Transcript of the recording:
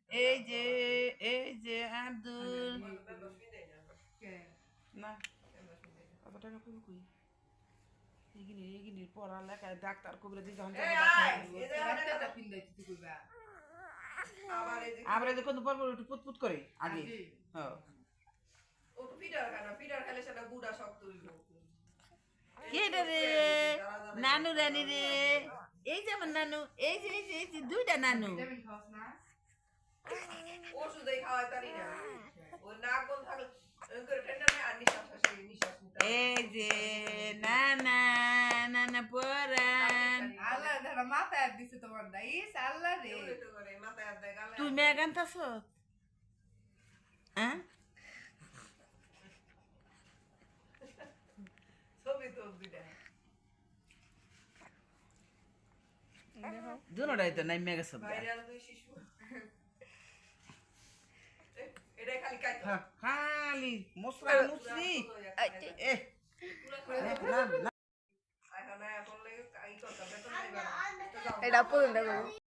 এই যে আব্দুল না কত টাকা কই কই এইগিনির পড়ালেখায় ডাক্তার কবিরাজি যখন আবার এই কোন পর একটু পুতপুত করে আগে হ্যাঁ কে রে নানু রানী রে এই যে আমার নানু এই যে দুইটা নানু ওষুধই খাওয়াই তারি না ও নাক বন্ধ থাকলে করে ঠান্ডা না আর নিঃশ্বাস আসে নিঃশ্বাস নিতে এই যে নানা নানা পরান আল্লাহ ধর মাথায় দিছে তোমার দাইস আল্লাহ রে তো করে মাথায় আদা গালে তুই মেগান তাস হ্যাঁ ছবি তো দিদা দুনোটাই তো নাই মেগা সব ভাইরাল দুই শিশু এটা খালি কাট খালি মশলা মুসলি এ এখন লাগে কাই কথা বেতন নাই এটা পড়ুন দেখো